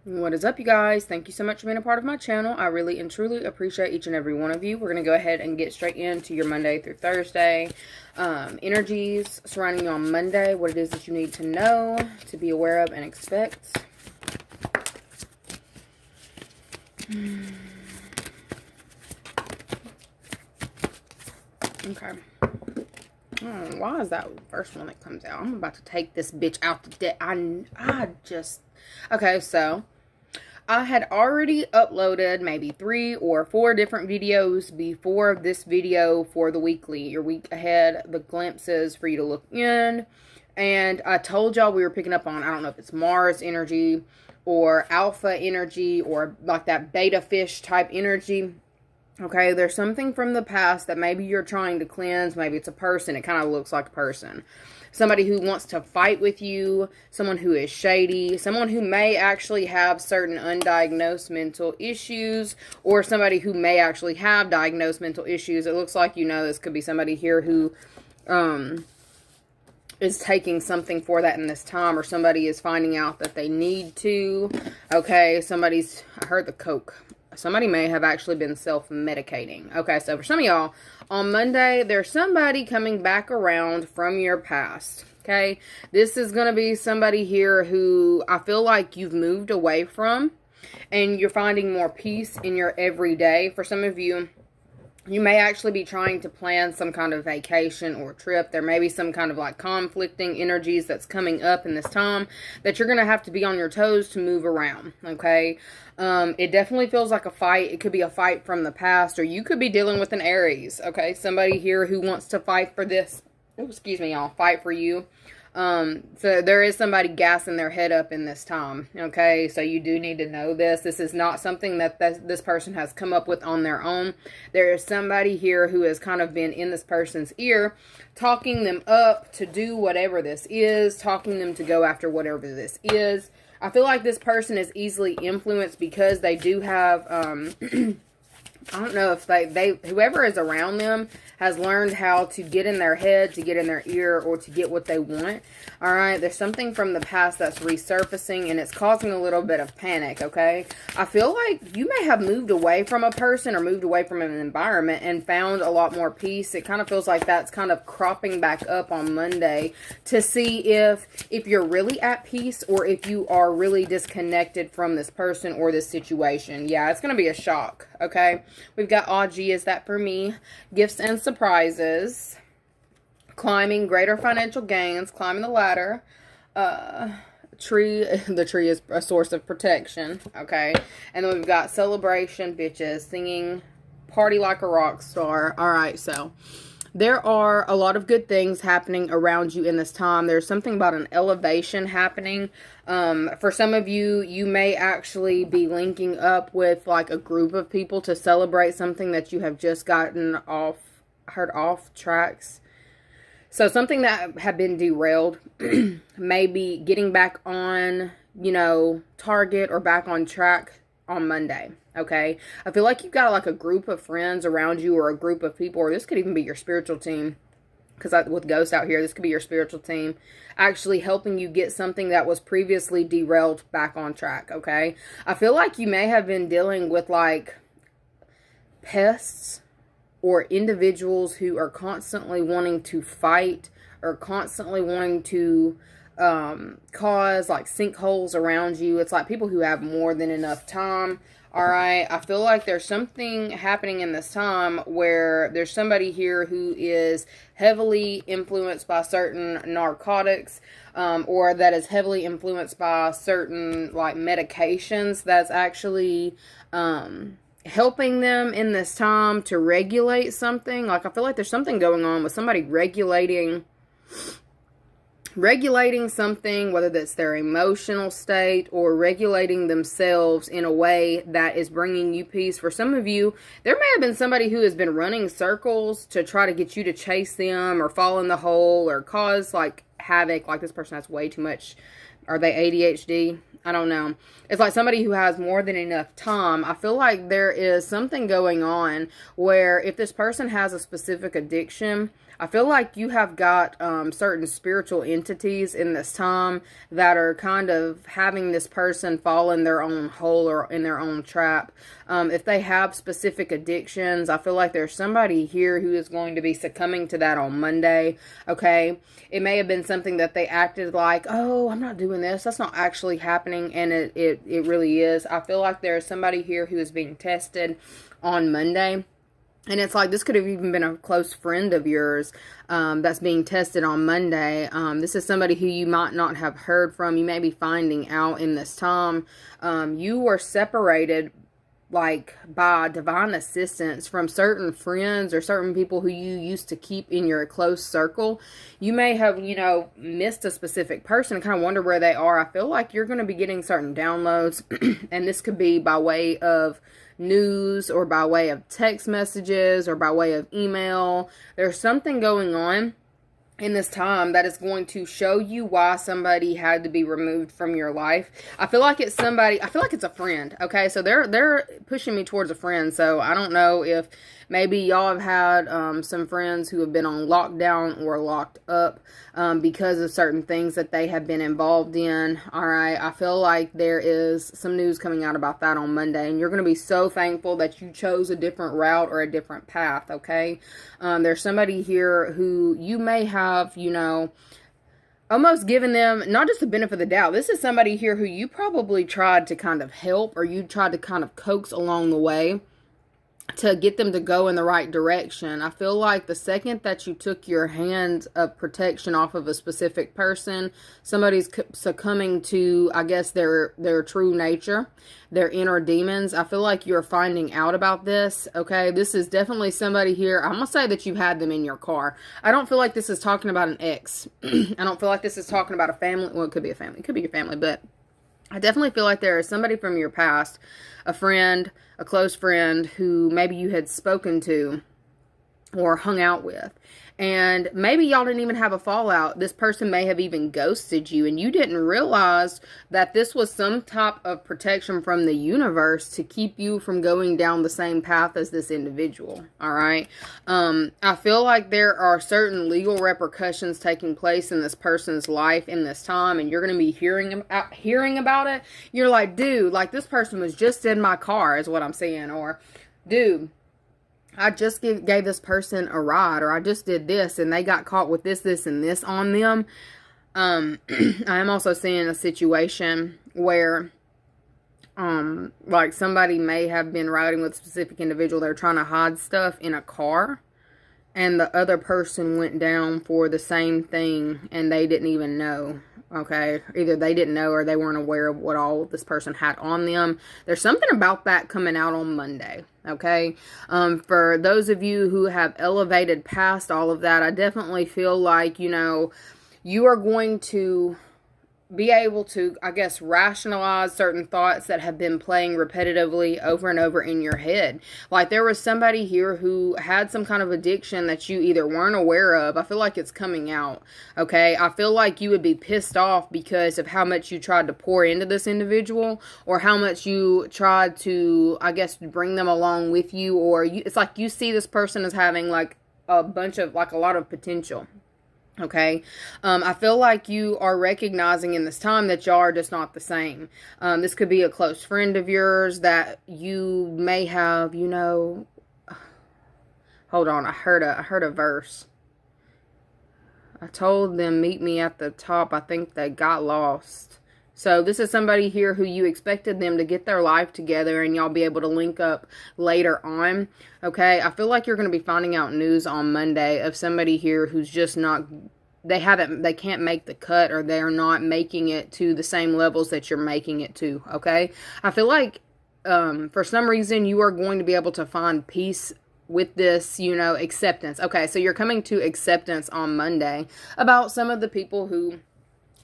What is up, you guys? Thank you so much for being a part of my channel. I really and truly appreciate each and every one of you. We're going to go ahead and get straight into your Monday through Thursday energies surrounding you on Monday, what it is that you need to know, to be aware of, and expect. Okay. Why is that first one that comes out? I'm about to take this bitch out the deck. Okay, so I had already uploaded maybe 3 or 4 different videos before this video for the weekly, your week ahead, the glimpses for you to look in. And I told y'all we were picking up on, I don't know if it's Mars energy or alpha energy or like that beta fish type energy. Okay, there's something from the past that maybe you're trying to cleanse. Maybe it's a person. It kind of looks like a person. Somebody who wants to fight with you. Someone who is shady. Someone who may actually have certain undiagnosed mental issues. Or somebody who may actually have diagnosed mental issues. It looks like, this could be somebody here who is taking something for that in this time. Or somebody is finding out that they need to. Okay, I heard the coke. Somebody may have actually been self-medicating. Okay, so for some of y'all, on Monday, there's somebody coming back around from your past. Okay, this is going to be somebody here who I feel like you've moved away from, and you're finding more peace in your everyday. For some of you, you may actually be trying to plan some kind of vacation or trip. There may be some kind of like conflicting energies that's coming up in this time that you're going to have to be on your toes to move around, okay? It definitely feels like a fight. It could be a fight from the past, or you could be dealing with an Aries, okay? Somebody here who wants to fight for this. Oh, excuse me, y'all. Fight for you. So there is somebody gassing their head up in this time, okay? So you do need to know this. This is not something that this person has come up with on their own. There is somebody here who has kind of been in this person's ear, talking them up to do whatever this is, talking them to go after whatever this is. I feel like this person is easily influenced because they do have, I don't know if whoever is around them has learned how to get in their head, to get in their ear, or to get what they want. All right, there's something from the past that's resurfacing, and it's causing a little bit of panic, okay? I feel like you may have moved away from a person or moved away from an environment and found a lot more peace. It kind of feels like that's kind of cropping back up on Monday to see if you're really at peace or if you are really disconnected from this person or this situation. Yeah, it's going to be a shock, okay? We've got Audrey, is that for me? Gifts and surprises. Climbing, greater financial gains. Climbing the ladder. The tree is a source of protection. Okay. And then we've got celebration, bitches. Singing, party like a rock star. Alright, so there are a lot of good things happening around you in this time. There's something about an elevation happening. For some of you, you may actually be linking up with like a group of people to celebrate something that you have just gotten off tracks. So something that had been derailed, maybe getting back on, target or back on track on Monday. Okay, I feel like you've got like a group of friends around you, or a group of people, or this could even be your spiritual team, because with ghosts out here, this could be your spiritual team actually helping you get something that was previously derailed back on track. Okay, I feel like you may have been dealing with like pests or individuals who are constantly wanting to fight or constantly wanting to cause like sinkholes around you. It's like people who have more than enough time. All right, I feel like there's something happening in this time where there's somebody here who is heavily influenced by certain narcotics, or that is heavily influenced by certain like medications that's actually helping them in this time to regulate something. Like I feel like there's something going on with somebody regulating something, whether that's their emotional state or regulating themselves in a way that is bringing you peace. For some of you, there may have been somebody who has been running circles to try to get you to chase them or fall in the hole or cause like havoc. Like this person has way too much. Are they ADHD? I don't know. It's like somebody who has more than enough time. I feel like there is something going on where if this person has a specific addiction, I feel like you have got certain spiritual entities in this time that are kind of having this person fall in their own hole or in their own trap. If they have specific addictions, I feel like there's somebody here who is going to be succumbing to that on Monday, okay? It may have been something that they acted like, oh, I'm not doing this. That's not actually happening, and it really is. I feel like there is somebody here who is being tested on Monday. And it's like, this could have even been a close friend of yours that's being tested on Monday. This is somebody who you might not have heard from. You may be finding out in this time. You were separated, like, by divine assistance from certain friends or certain people who you used to keep in your close circle. You may have, missed a specific person and kind of wonder where they are. I feel like you're going to be getting certain downloads, and this could be by way of news or by way of text messages or by way of email. There's something going on in this time that is going to show you why somebody had to be removed from your life. I feel like it's somebody, I feel like it's a friend, okay? So they're pushing me towards a friend. So I don't know if maybe y'all have had some friends who have been on lockdown or locked up because of certain things that they have been involved in. All right, I feel like there is some news coming out about that on Monday, and you're going to be so thankful that you chose a different route or a different path, okay? There's somebody here who you may have, almost given them not just the benefit of the doubt. This is somebody here who you probably tried to kind of help, or you tried to kind of coax along the way to get them to go in the right direction. I feel like the second that you took your hand of protection off of a specific person, somebody's succumbing to, I guess, their true nature, their inner demons. I feel like you're finding out about this, okay? This is definitely somebody here. I'm going to say that you had them in your car. I don't feel like this is talking about an ex. I don't feel like this is talking about a family. Well, it could be a family. It could be your family, but I definitely feel like there is somebody from your past, a friend, a close friend who maybe you had spoken to or hung out with. And maybe y'all didn't even have a fallout. This person may have even ghosted you, and you didn't realize that this was some type of protection from the universe to keep you from going down the same path as this individual. All right. I feel like there are certain legal repercussions taking place in this person's life in this time, and you're going to be hearing about it. You're like, dude, like, this person was just in my car is what I'm saying. Or, dude, I just gave this person a ride, or I just did this and they got caught with this, and this on them. I am also seeing a situation where, like, somebody may have been riding with a specific individual. They're trying to hide stuff in a car, and the other person went down for the same thing and they didn't even know. Okay, either they didn't know or they weren't aware of what all this person had on them. There's something about that coming out on Monday. Okay, for those of you who have elevated past all of that, I definitely feel like, you are going to be able to, I guess, rationalize certain thoughts that have been playing repetitively over and over in your head. Like, there was somebody here who had some kind of addiction that you either weren't aware of. I feel like it's coming out, okay? I feel like you would be pissed off because of how much you tried to pour into this individual, or how much you tried to, I guess, bring them along with you, or it's like you see this person as having, like, a lot of potential. Okay, I feel like you are recognizing in this time that y'all are just not the same. This could be a close friend of yours that you may have, hold on, I heard a verse. I told them, meet me at the top. I think they got lost. So this is somebody here who you expected them to get their life together and y'all be able to link up later on. Okay, I feel like you're going to be finding out news on Monday of somebody here who's just not, they can't make the cut, or they're not making it to the same levels that you're making it to. Okay, I feel like for some reason you are going to be able to find peace with this, acceptance. Okay, so you're coming to acceptance on Monday about some of the people who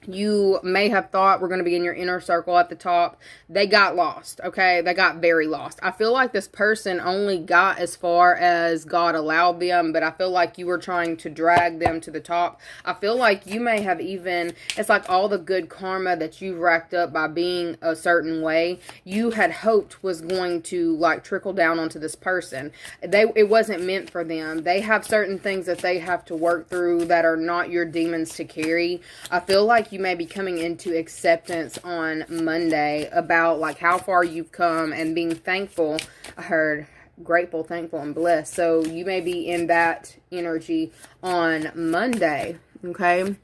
You may have thought we're going to be in your inner circle at the top. They got lost, okay? They got very lost. I feel like this person only got as far as God allowed them, but I feel like you were trying to drag them to the top. I feel like you may have even, it's like all the good karma that you've racked up by being a certain way, you had hoped was going to like trickle down onto this person. It wasn't meant for them. They have certain things that they have to work through that are not your demons to carry. I feel like you may be coming into acceptance on Monday about like how far you've come and being thankful. I heard grateful, thankful, and blessed. So you may be in that energy on Monday. Okay.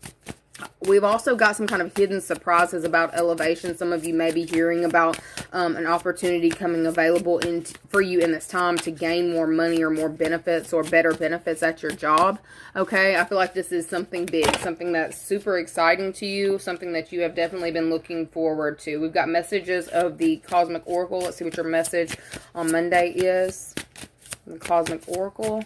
We've also got some kind of hidden surprises about elevation. Some of you may be hearing about an opportunity coming available for you in this time to gain more money or more benefits or better benefits at your job. Okay, I feel like this is something big, something that's super exciting to you, something that you have definitely been looking forward to. We've got messages of the Cosmic Oracle. Let's see what your message on Monday is. The Cosmic Oracle.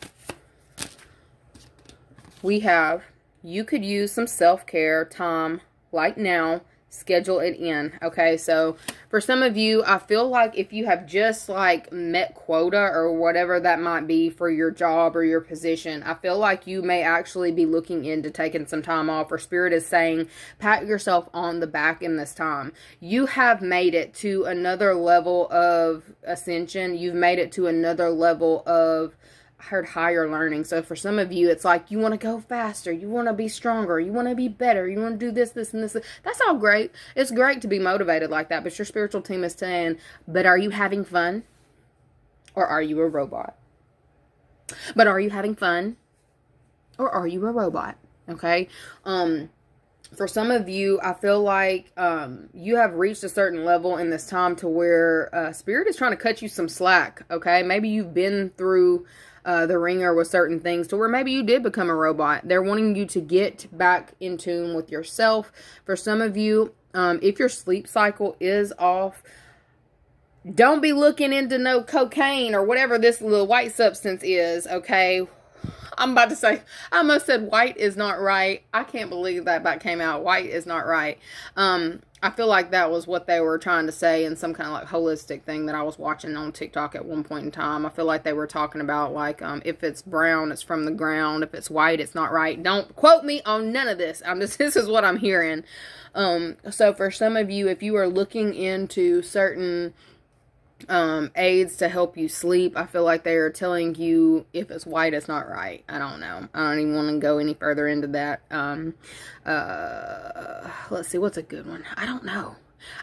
We have, you could use some self-care time like now. Schedule it in. Okay, so for some of you, I feel like if you have just like met quota or whatever that might be for your job or your position, I feel like you may actually be looking into taking some time off, or Spirit is saying pat yourself on the back in this time. You have made it to another level of ascension. You've made it to another level of, I heard, higher learning. So for some of you, it's like you want to go faster, you want to be stronger, you want to be better, you want to do this, and this. That's all great. It's great to be motivated like that, but your spiritual team is saying, but are you having fun? Or are you a robot? But are you having fun? Or are you a robot? Okay? For some of you, I feel like you have reached a certain level in this time to where Spirit is trying to cut you some slack, okay? Maybe you've been through the ringer with certain things to where maybe you did become a robot. They're wanting you to get back in tune with yourself. For some of you, if your sleep cycle is off, don't be looking into no cocaine or whatever this little white substance is, okay? I'm about to say, I almost said white is not right. I can't believe that came out. White is not right. I feel like that was what they were trying to say in some kind of like holistic thing that I was watching on TikTok at one point in time. I feel like they were talking about like, if it's brown, it's from the ground. If it's white, it's not right. Don't quote me on none of this. This is what I'm hearing. So for some of you, if you are looking into certain aids to help you sleep, I feel like they are telling you if it's white, it's not right. I don't know. I don't even want to go any further into that. Let's see, what's a good one? I don't know.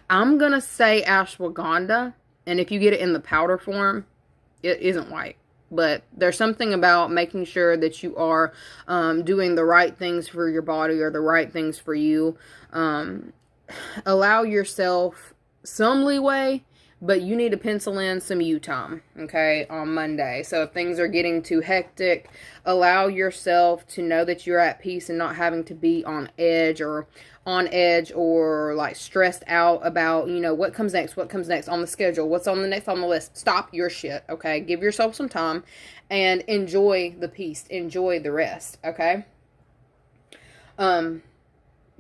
I'm gonna say ashwagandha, and if you get it in the powder form, it isn't white. But there's something about making sure that you are doing the right things for your body or the right things for you. Allow yourself some leeway, but you need to pencil in some you time, okay, on Monday. So if things are getting too hectic, allow yourself to know that you're at peace and not having to be on edge or like stressed out about, you know, what comes next on the schedule, what's on the next on the list. Stop your shit, okay? Give yourself some time and enjoy the peace. Enjoy the rest, okay?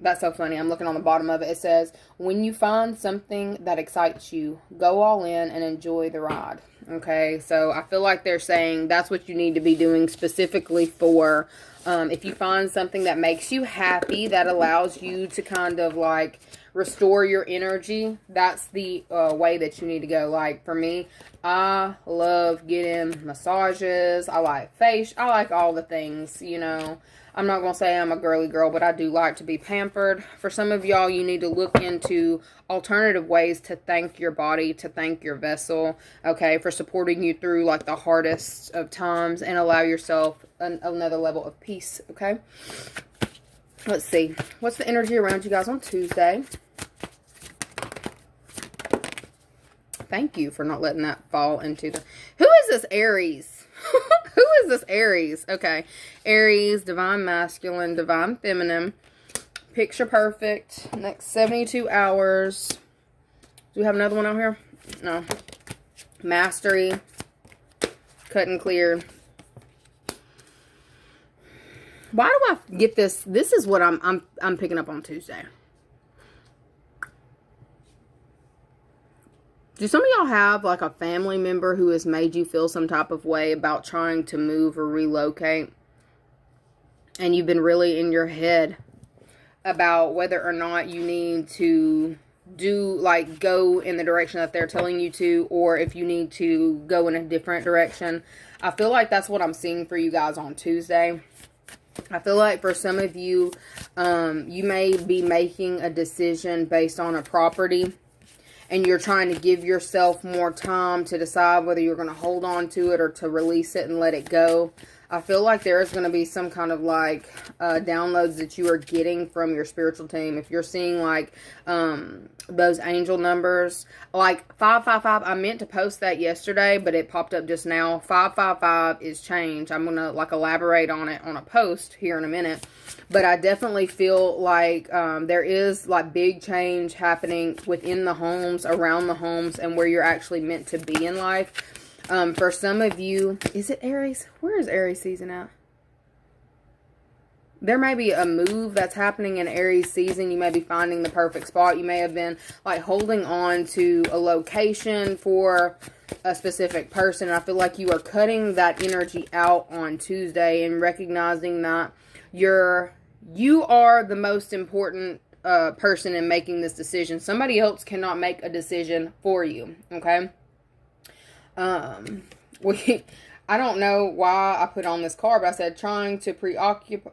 That's so funny. I'm looking on the bottom of it. It says, when you find something that excites you, go all in and enjoy the ride. Okay, so I feel like they're saying that's what you need to be doing specifically for, if you find something that makes you happy, that allows you to kind of like restore your energy, that's the way that you need to go. Like for me, I love getting massages. I like I like all the things, you know. I'm not going to say I'm a girly girl, but I do like to be pampered. For some of y'all, you need to look into alternative ways to thank your body, to thank your vessel, okay, for supporting you through like the hardest of times, and allow yourself another level of peace, okay? Let's see. What's the energy around you guys on Tuesday? Thank you for not letting that fall into the... Who is this Aries? Who is this Aries? Okay. Aries, divine masculine, divine feminine. Picture perfect. Next 72 hours. Do we have another one out here? No. Mastery. Cut and clear. Why do I get this? This is what I'm picking up on Tuesday. Do some of y'all have like a family member who has made you feel some type of way about trying to move or relocate? And you've been really in your head about whether or not you need to go in the direction that they're telling you to, or if you need to go in a different direction. I feel like that's what I'm seeing for you guys on Tuesday. I feel like for some of you, you may be making a decision based on a property, and you're trying to give yourself more time to decide whether you're going to hold on to it or to release it and let it go. I feel like there is going to be some kind of like downloads that you are getting from your spiritual team. If you're seeing like those angel numbers, like 555, I meant to post that yesterday, but it popped up just now. 555 is change. I'm going to like elaborate on it on a post here in a minute. But I definitely feel like there is like big change happening within the homes, around the homes, and where you're actually meant to be in life. For some of you, is it Aries? Where is Aries season at? There may be a move that's happening in Aries season. You may be finding the perfect spot. You may have been like holding on to a location for a specific person. And I feel like you are cutting that energy out on Tuesday and recognizing that you are the most important person in making this decision. Somebody else cannot make a decision for you. Okay. I don't know why I put on this card, but I said trying to preoccupy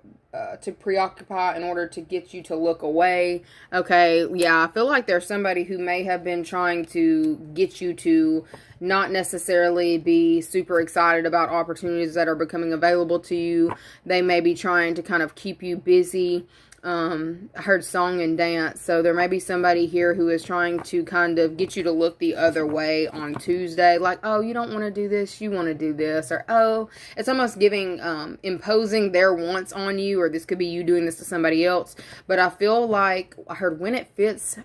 in order to get you to look away. Okay, yeah, I feel like there's somebody who may have been trying to get you to not necessarily be super excited about opportunities that are becoming available to you. They may be trying to kind of keep you busy. I heard song and dance, so there may be somebody here who is trying to kind of get you to look the other way on Tuesday, like, oh, you don't want to do this, you want to do this, or oh, it's almost giving, imposing their wants on you, or this could be you doing this to somebody else. But I feel like I heard when it fits,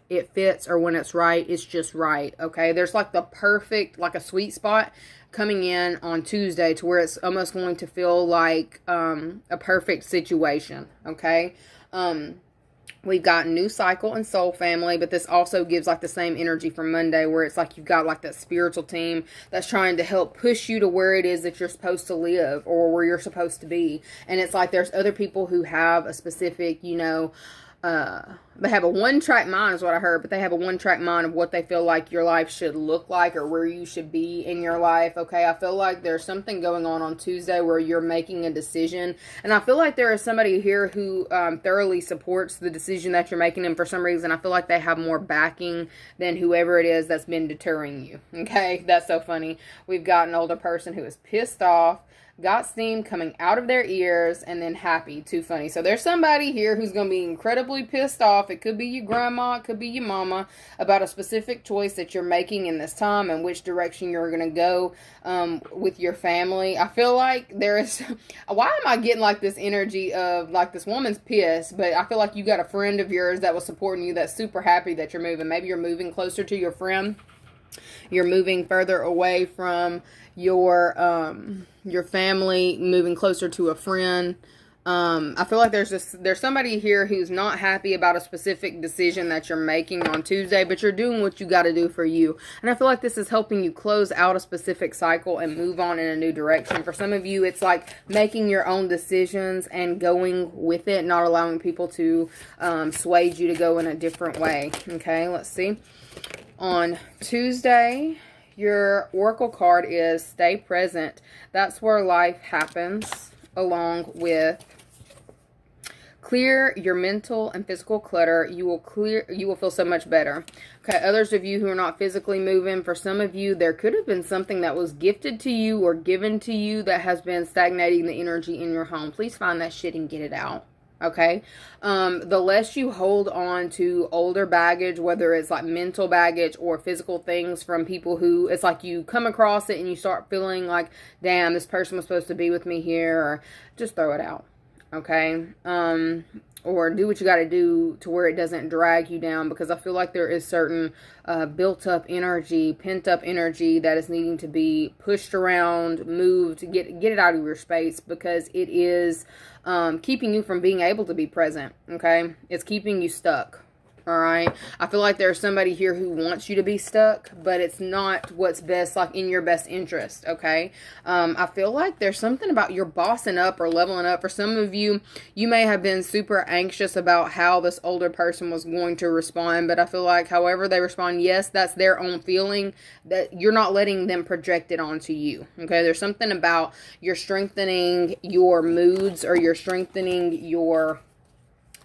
or when it's right, it's just right. Okay, there's like the perfect, like a sweet spot coming in on Tuesday to where it's almost going to feel like a perfect situation. Okay. We've got new cycle and soul family, but this also gives like the same energy from Monday, where it's like you've got like that spiritual team that's trying to help push you to where it is that you're supposed to live or where you're supposed to be. And it's like there's other people who have a specific, they have a one-track mind is what I heard, but they have a one-track mind of what they feel like your life should look like or where you should be in your life. Okay, I feel like there's something going on Tuesday where you're making a decision, and I feel like there is somebody here who thoroughly supports the decision that you're making, and for some reason I feel like they have more backing than whoever it is that's been deterring you. Okay, that's so funny. We've got an older person who is pissed off, got steam coming out of their ears, and then happy. Too funny. So there's somebody here who's going to be incredibly pissed off. It could be your grandma, it could be your mama, about a specific choice that you're making in this time and which direction you're going to go with your family. I feel like there is, why am I getting like this energy of like this woman's pissed, but I feel like you got a friend of yours that was supporting you that's super happy that you're moving. Maybe you're moving closer to your friend. You're moving further away from your family, moving closer to a friend. I feel like there's somebody here who's not happy about a specific decision that you're making on Tuesday, but you're doing what you got to do for you. And I feel like this is helping you close out a specific cycle and move on in a new direction. For some of you, it's like making your own decisions and going with it, not allowing people to sway you to go in a different way. Okay, let's see. On Tuesday, your oracle card is stay present. That's where life happens, along with clear your mental and physical clutter. You will feel so much better. Okay, others of you who are not physically moving, for some of you, there could have been something that was gifted to you or given to you that has been stagnating the energy in your home. Please find that shit and get it out. Okay, the less you hold on to older baggage, whether it's like mental baggage or physical things from people who, it's like you come across it and you start feeling like, damn, this person was supposed to be with me here, or just throw it out. Okay, or do what you got to do to where it doesn't drag you down, because I feel like there is certain built up energy, pent up energy that is needing to be pushed around, moved, get it out of your space, because it is keeping you from being able to be present. Okay, it's keeping you stuck. All right. I feel like there's somebody here who wants you to be stuck, but it's not what's best, like in your best interest. Okay. I feel like there's something about your bossing up or leveling up. For some of you, you may have been super anxious about how this older person was going to respond, but I feel like however they respond, yes, that's their own feeling, that you're not letting them project it onto you. Okay. There's something about you're strengthening your moods, or you're strengthening your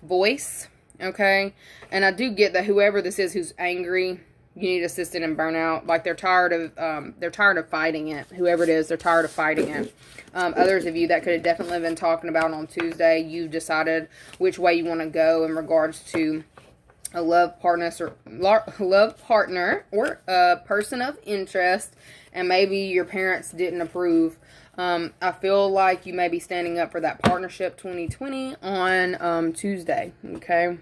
voice. Okay, and I do get that whoever this is who's angry, you need assisted in burnout. Like they're tired of fighting it. Whoever it is, they're tired of fighting it. Others of you that could have definitely been talking about on Tuesday, you decided which way you want to go in regards to a love partner or a person of interest, and maybe your parents didn't approve. I feel like you may be standing up for that partnership 2020 on Tuesday. Okay,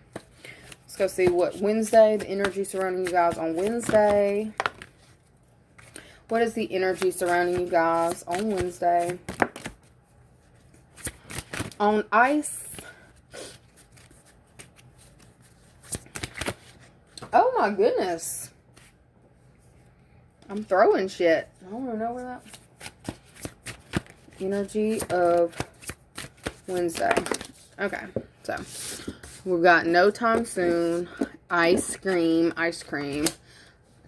let's go see what Wednesday, the energy surrounding you guys on Wednesday. What is the energy surrounding you guys on Wednesday? On ice. Oh my goodness. I'm throwing shit. I don't even know where that... Energy of Wednesday. Okay, so we've got no time soon, ice cream,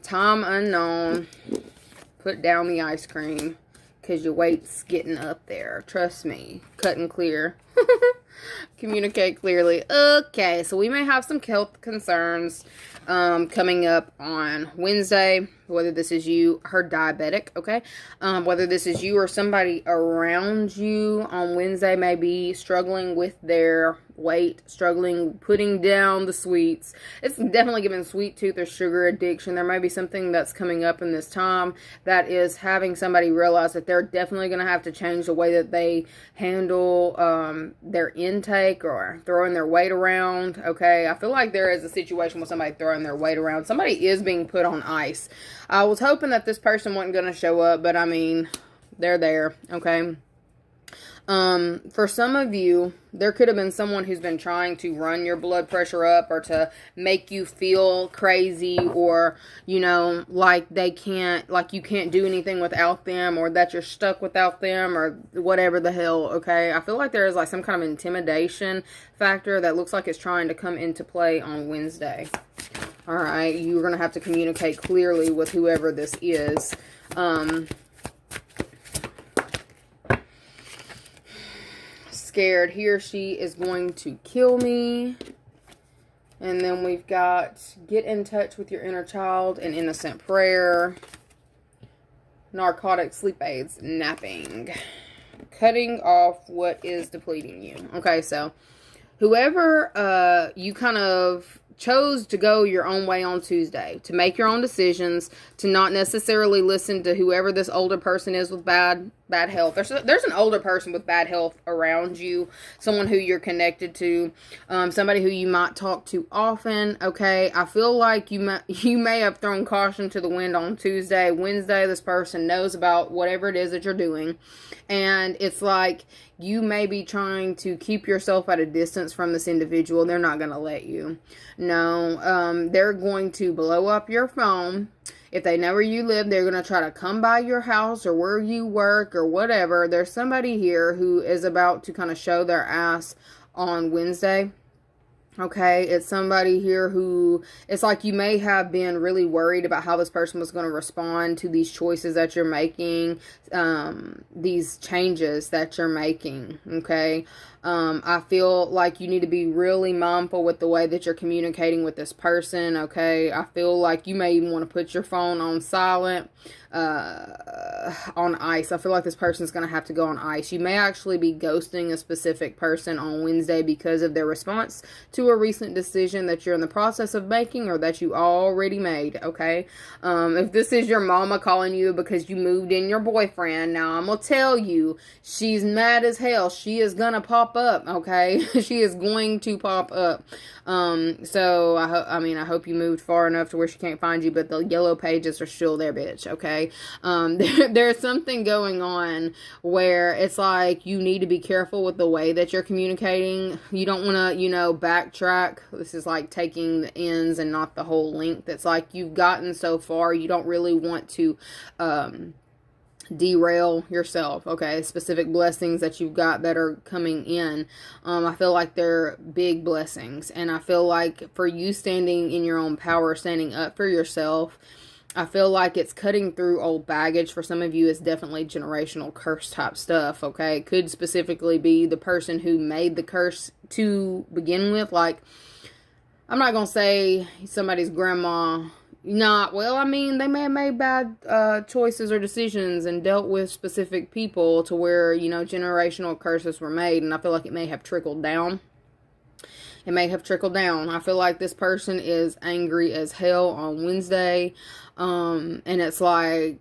time unknown, put down the ice cream, because your weight's getting up there, trust me, cut and clear, communicate clearly. Okay, so we may have some health concerns coming up on Wednesday, whether this is you, her diabetic, okay, whether this is you or somebody around you on Wednesday may be struggling with their weight, struggling putting down the sweets. It's definitely giving sweet tooth or sugar addiction. There may be something that's coming up in this time that is having somebody realize that they're definitely going to have to change the way that they handle their intake or throwing their weight around. Okay, I feel like there is a situation with somebody throwing their weight around. Somebody is being put on ice. I was hoping that this person wasn't going to show up, but I mean, they're there. Okay. For some of you, there could have been someone who's been trying to run your blood pressure up, or to make you feel crazy, or, you know, like you can't do anything without them, or that you're stuck without them, or whatever the hell. Okay. I feel like there is like some kind of intimidation factor that looks like it's trying to come into play on Wednesday. All right. You're going to have to communicate clearly with whoever this is. Scared, he or she is going to kill me. And then we've got get in touch with your inner child, and innocent prayer, narcotic, sleep aids, napping, cutting off what is depleting you. Okay, so whoever you kind of chose to go your own way on Tuesday, to make your own decisions, to not necessarily listen to whoever this older person is with bad health. There's an older person with bad health around you, someone who you're connected to, somebody who you might talk to often. Okay, I feel like you may have thrown caution to the wind on Tuesday. Wednesday, this person knows about whatever it is that you're doing, and it's like you may be trying to keep yourself at a distance from this individual. They're not going to let you. No, they're going to blow up your phone. If they know where you live, they're going to try to come by your house or where you work or whatever. There's somebody here who is about to kind of show their ass on Wednesday. Okay, it's somebody here who, it's like you may have been really worried about how this person was going to respond to these choices that you're making, these changes that you're making. Okay, I feel like you need to be really mindful with the way that you're communicating with this person. Okay, I feel like you may even want to put your phone on silent, on ice. I feel like this person's going to have to go on ice. You may actually be ghosting a specific person on Wednesday because of their response to a recent decision that you're in the process of making, or that you already made. Okay, if this is your mama calling you because you moved in your boyfriend, now I'm gonna tell you, she's mad as hell. She is gonna pop up. Okay, she is going to pop up. So I hope you moved far enough to where she can't find you, but the yellow pages are still there, bitch. Okay. There's something going on where it's like you need to be careful with the way that you're communicating. You don't want to, backtrack backtrack. This is like taking the ends and not the whole length. It's like you've gotten so far, you don't really want to derail yourself. Okay, specific blessings that you've got that are coming in, I feel like they're big blessings, and I feel like for you standing in your own power, standing up for yourself, I feel like it's cutting through old baggage. For some of you, it's definitely generational curse type stuff, okay? It could specifically be the person who made the curse to begin with. Like, I'm not going to say somebody's grandma. Well, I mean, they may have made bad choices or decisions and dealt with specific people to where, you know, generational curses were made. And I feel like it may have trickled down. It may have trickled down. I feel like this person is angry as hell on Wednesday. And it's like,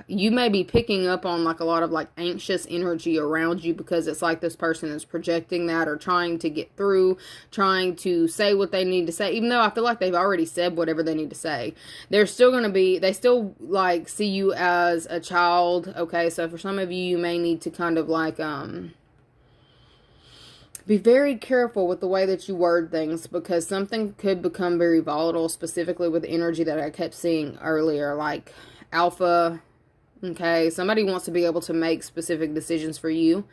you may be picking up on like a lot of like anxious energy around you, because it's like this person is projecting that or trying to get through, trying to say what they need to say, even though I feel like they've already said whatever they need to say. They're still going to be, they still like see you as a child. Okay. So for some of you, you may need to kind of like, be very careful with the way that you word things, because something could become very volatile, specifically with the energy that I kept seeing earlier, like alpha. Okay, somebody wants to be able to make specific decisions for you,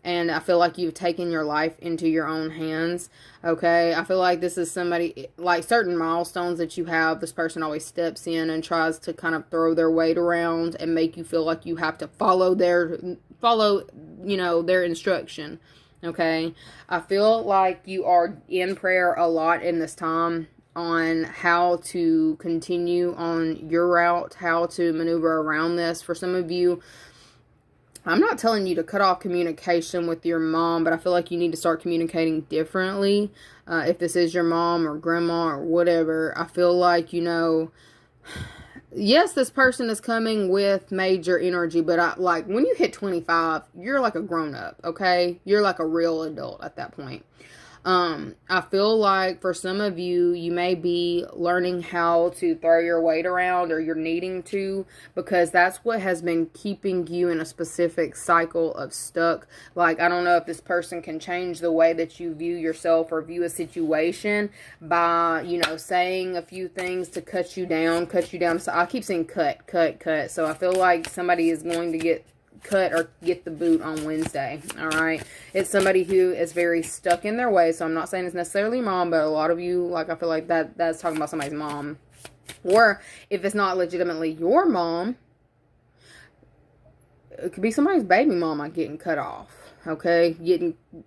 and I feel like you've taken your life into your own hands. Okay, I feel like this is somebody, like certain milestones that you have, this person always steps in and tries to kind of throw their weight around and make you feel like you have to follow you know, their instruction. Okay, I feel like you are in prayer a lot in this time on how to continue on your route, how to maneuver around this. For some of you, I'm not telling you to cut off communication with your mom, but I feel like you need to start communicating differently. If this is your mom or grandma or whatever, I feel like, you know, yes, this person is coming with major energy, but like when you hit 25, you're like a grown up, okay? You're like a real adult at that point. I feel like for some of you, you may be learning how to throw your weight around, or you're needing to, because that's what has been keeping you in a specific cycle of stuck. Like, I don't know if this person can change the way that you view yourself or view a situation by, you know, saying a few things to cut you down. So I keep saying cut. So I feel like somebody is going to get cut or get the boot on Wednesday. All right, it's somebody who is very stuck in their way. So I'm not saying it's necessarily mom, but a lot of you, like, I feel like that's talking about somebody's mom. Or if it's not legitimately your mom, it could be somebody's baby mama getting cut off. Okay,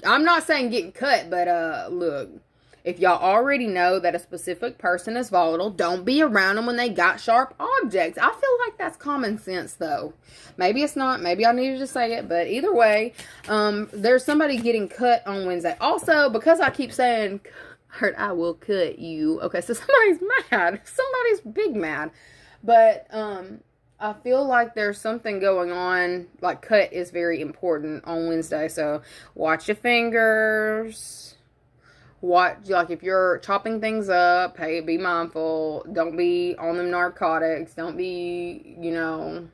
I'm not saying getting cut, but look, if y'all already know that a specific person is volatile, don't be around them when they got sharp objects. I feel like that's common sense, though. Maybe it's not. Maybe I needed to say it. But either way, there's somebody getting cut on Wednesday. Also, because I keep saying, Kurt, I will cut you. Okay, so somebody's mad. Somebody's big mad. But I feel like there's something going on. Like, cut is very important on Wednesday. So watch your fingers. Watch, like, if you're chopping things up, hey, be mindful. Don't be on them narcotics. Don't be, you know,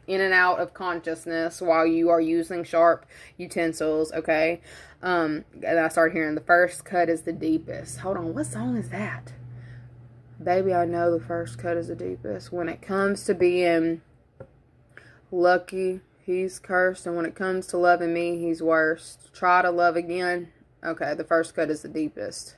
in and out of consciousness while you are using sharp utensils, okay? And I started hearing the first cut is the deepest. Hold on, what song is that? Baby, I know the first cut is the deepest. When it comes to being lucky, he's cursed. And when it comes to loving me, he's worst. Try to love again. Okay, the first cut is the deepest.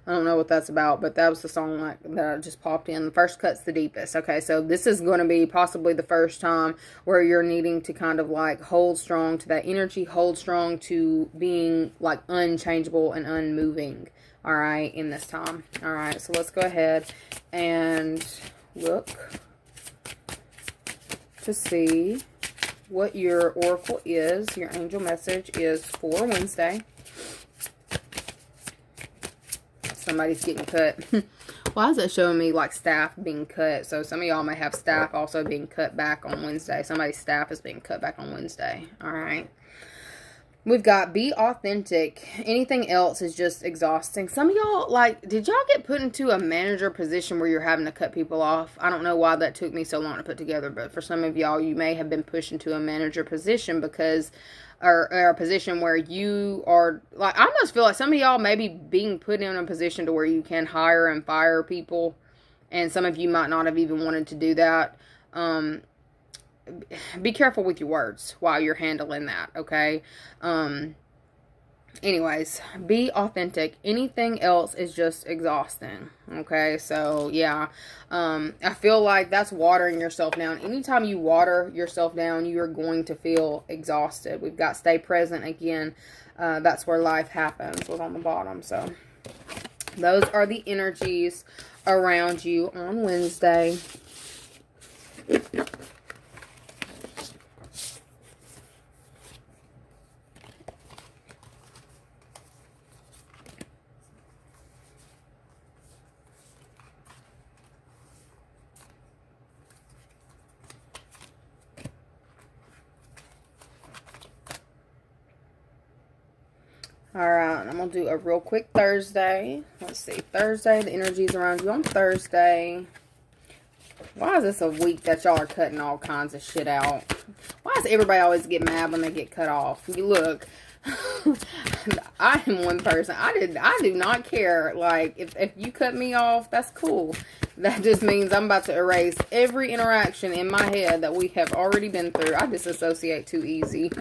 I don't know what that's about, but that was the song that just popped in. The first cut's the deepest. Okay, so this is going to be possibly the first time where you're needing to kind of like hold strong to that energy, hold strong to being like unchangeable and unmoving. All right, in this time. All right, so let's go ahead and look to see what your oracle is, your angel message is for Wednesday. Somebody's getting cut. Why is it showing me like staff being cut? So some of y'all may have staff also being cut back on Wednesday. Somebody's staff is being cut back on Wednesday. All right. We've got be authentic. Anything else is just exhausting. Some of y'all, like, did y'all get put into a manager position where you're having to cut people off? I don't know why that took me so long to put together, but for some of y'all, you may have been pushed into a manager position because, or a position where you are, like, I almost feel like some of y'all may be being put in a position to where you can hire and fire people, and some of you might not have even wanted to do that. Be careful with your words while you're handling that, okay? Anyways, be authentic. Anything else is just exhausting, okay? So, yeah, I feel like that's watering yourself down. Anytime you water yourself down, you are going to feel exhausted. We've got stay present again. That's where life happens, was on the bottom. So, those are the energies around you on Wednesday. Alright, I'm going to do a real quick Thursday. Let's see. Thursday, the energies around you on Thursday. Why is this a week that y'all are cutting all kinds of shit out? Why does everybody always get mad when they get cut off? You look, I am one person. I do not care. Like, if you cut me off, that's cool. That just means I'm about to erase every interaction in my head that we have already been through. I disassociate too easy.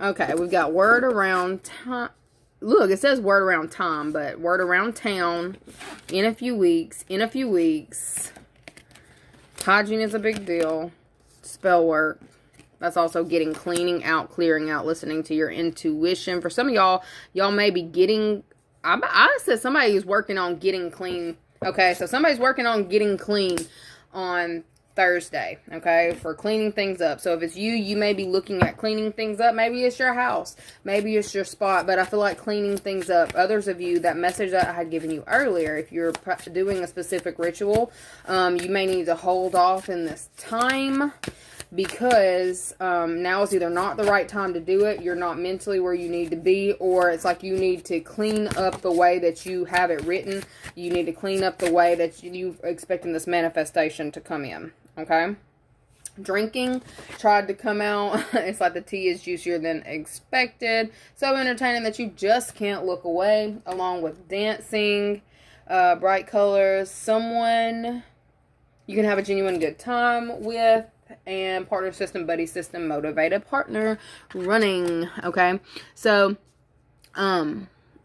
Okay, we've got word around time. Look, it says word around time, but word around town in a few weeks. In a few weeks. Hygiene is a big deal. Spell work. That's also getting, cleaning out, clearing out, listening to your intuition. For some of y'all may be getting, I said somebody is working on getting clean. Okay, so somebody's working on getting clean on Thursday, okay, for cleaning things up. So if it's you, you may be looking at cleaning things up. Maybe it's your house, maybe it's your spot, but I feel like cleaning things up. Others of you, that message that I had given you earlier, if you're doing a specific ritual, you may need to hold off in this time, because now is either not the right time to do it, you're not mentally where you need to be, or it's like you need to clean up the way that you have it written. You need to clean up the way that you're expecting this manifestation to come in. Okay, drinking tried to come out. It's like the tea is juicier than expected. So entertaining that you just can't look away, along with dancing, bright colors, someone you can have a genuine good time with, and partner system, buddy system, motivated partner, running. Okay, so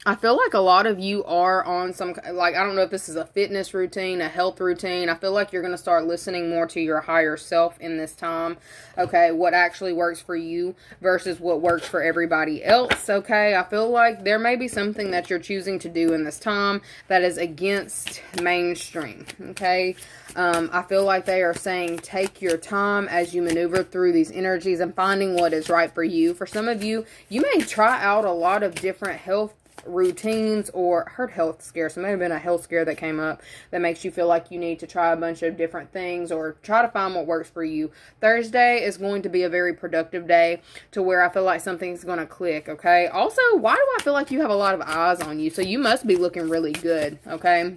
I feel like a lot of you are on some, like, I don't know if this is a fitness routine, a health routine. I feel like you're going to start listening more to your higher self in this time. Okay, what actually works for you versus what works for everybody else. Okay, I feel like there may be something that you're choosing to do in this time that is against mainstream. Okay, I feel like they are saying take your time as you maneuver through these energies and finding what is right for you. For some of you, you may try out a lot of different health routines, or heard health scare, so it may have been a health scare that came up that makes you feel like you need to try a bunch of different things or try to find what works for you. Thursday is going to be a very productive day to where I feel like something's going to click. Okay, also, why do I feel like you have a lot of eyes on you? So you must be looking really good. Okay,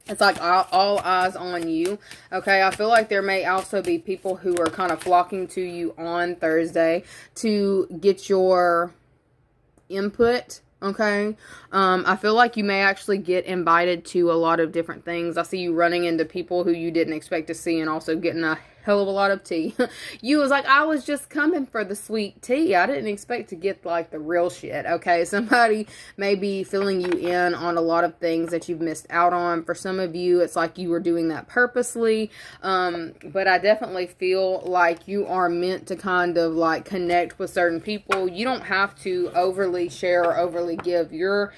it's like all eyes on you. Okay, I feel like there may also be people who are kind of flocking to you on Thursday to get your input. Okay, I feel like you may actually get invited to a lot of different things. I see you running into people who you didn't expect to see, and also getting a hell of a lot of tea. You was like, I was just coming for the sweet tea. I didn't expect to get like the real shit. Okay, somebody may be filling you in on a lot of things that you've missed out on. For some of you, it's like you were doing that purposely. But I definitely feel like you are meant to kind of like connect with certain people. You don't have to overly share or overly give your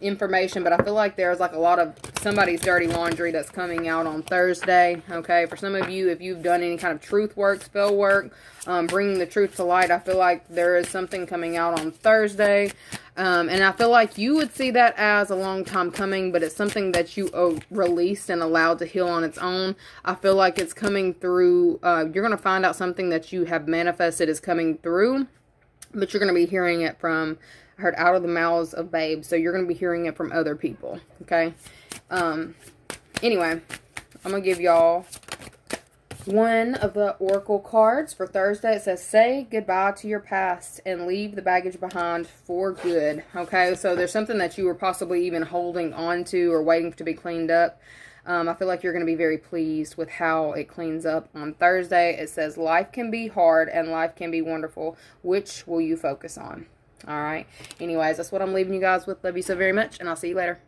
information, but I feel like there's like a lot of somebody's dirty laundry that's coming out on Thursday. Okay, for some of you, if you've done any kind of truth work, spell work, bringing the truth to light, I feel like there is something coming out on Thursday, and I feel like you would see that as a long time coming, but it's something that you released and allowed to heal on its own. I feel like it's coming through. You're going to find out something that you have manifested is coming through. But you're going to be hearing it from, I heard, out of the mouths of babes. So you're going to be hearing it from other people. Okay. Anyway, I'm going to give y'all one of the oracle cards for Thursday. It says, say goodbye to your past and leave the baggage behind for good. Okay. So there's something that you were possibly even holding on to or waiting to be cleaned up. I feel like you're going to be very pleased with how it cleans up on Thursday. It says, life can be hard and life can be wonderful. Which will you focus on? All right. Anyways, that's what I'm leaving you guys with. Love you so very much, and I'll see you later.